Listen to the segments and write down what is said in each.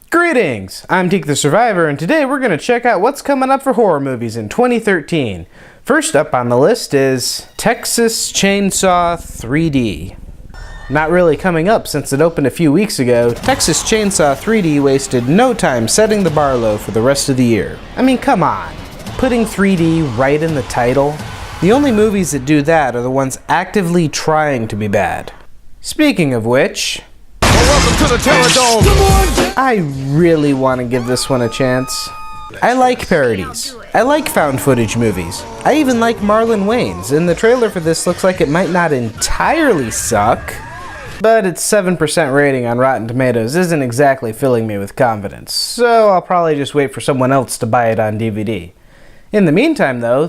Greetings! I'm Teek the Survivor, and today we're going to check out what's coming up for horror movies in 2013. First up on the list is Texas Chainsaw 3D. Not really coming up since it opened a few weeks ago, Texas Chainsaw 3D wasted no time setting the bar low for the rest of the year. I mean, come on. Putting 3D right in the title? The only movies that do that are the ones actively trying to be bad. Speaking of which... welcome to the Terror Dome! I really want to give this one a chance. I like parodies. I like found footage movies. I even like Marlon Wayans, and the trailer for this looks like it might not entirely suck, but its 7% rating on Rotten Tomatoes isn't exactly filling me with confidence, so I'll probably just wait for someone else to buy it on DVD. In the meantime though,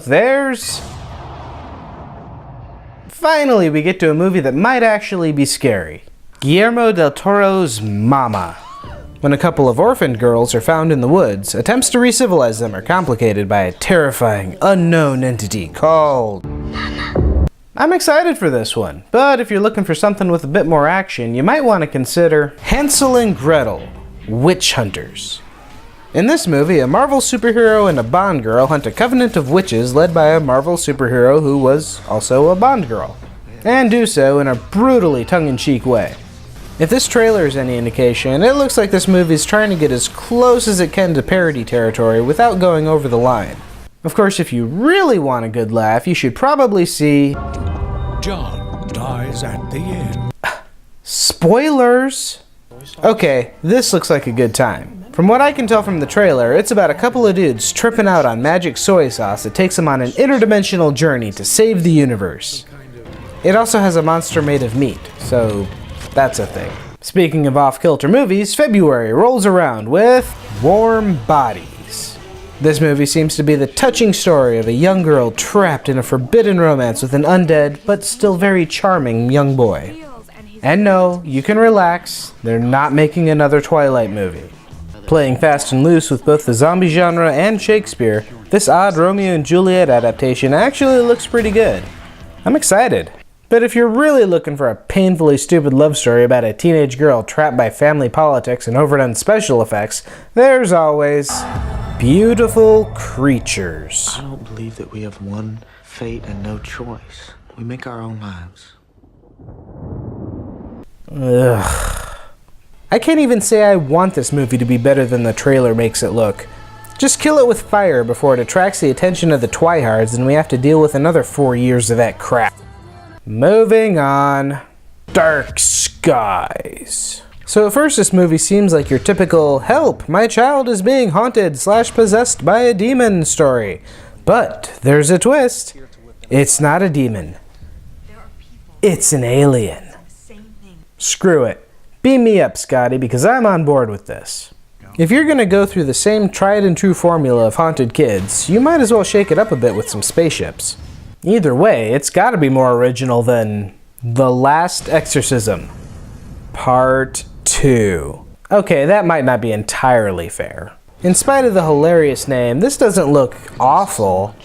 finally we get to a movie that might actually be scary. Guillermo del Toro's Mama. When a couple of orphaned girls are found in the woods, attempts to re-civilize them are complicated by a terrifying, unknown entity called Mama. I'm excited for this one, but if you're looking for something with a bit more action, you might want to consider Hansel and Gretel, Witch Hunters. In this movie, a Marvel superhero and a Bond girl hunt a covenant of witches led by a Marvel superhero who was also a Bond girl, and do so in a brutally tongue-in-cheek way. If this trailer is any indication, it looks like this movie is trying to get as close as it can to parody territory without going over the line. Of course, if you really want a good laugh, you should probably see... John dies at the end. Spoilers! Okay, this looks like a good time. From what I can tell from the trailer, it's about a couple of dudes tripping out on magic soy sauce that takes them on an interdimensional journey to save the universe. It also has a monster made of meat, so that's a thing. Speaking of off-kilter movies, February rolls around with Warm Bodies. This movie seems to be the touching story of a young girl trapped in a forbidden romance with an undead, but still very charming young boy. And no, you can relax, they're not making another Twilight movie. Playing fast and loose with both the zombie genre and Shakespeare, this odd Romeo and Juliet adaptation actually looks pretty good. I'm excited. But if you're really looking for a painfully stupid love story about a teenage girl trapped by family politics and overdone special effects, there's always Beautiful Creatures. I don't believe that we have one fate and no choice. We make our own lives. Ugh. I can't even say I want this movie to be better than the trailer makes it look. Just kill it with fire before it attracts the attention of the twihards and we have to deal with another 4 years of that crap. Moving on. Dark Skies. So at first this movie seems like your typical help, my child is being haunted / possessed by a demon story. But there's a twist. It's not a demon. It's an alien. Screw it. Beam me up, Scotty, because I'm on board with this. If you're gonna go through the same tried and true formula of haunted kids, you might as well shake it up a bit with some spaceships. Either way, it's gotta be more original than The Last Exorcism, Part 2. Okay, that might not be entirely fair. In spite of the hilarious name, this doesn't look awful.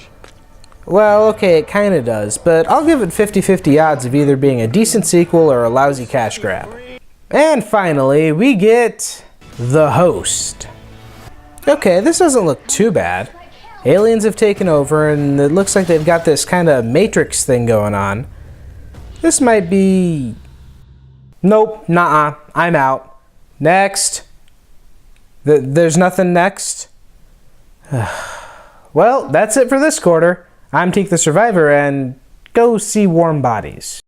Well, okay, it kinda does, but I'll give it 50-50 odds of either being a decent sequel or a lousy cash grab. And finally, we get The Host. Okay, this doesn't look too bad. Aliens have taken over and it looks like they've got this kind of Matrix thing going on. This might be... Nope, nuh-uh, I'm out. Next. There's nothing next? Well, that's it for this quarter. I'm Teek the Survivor and go see Warm Bodies.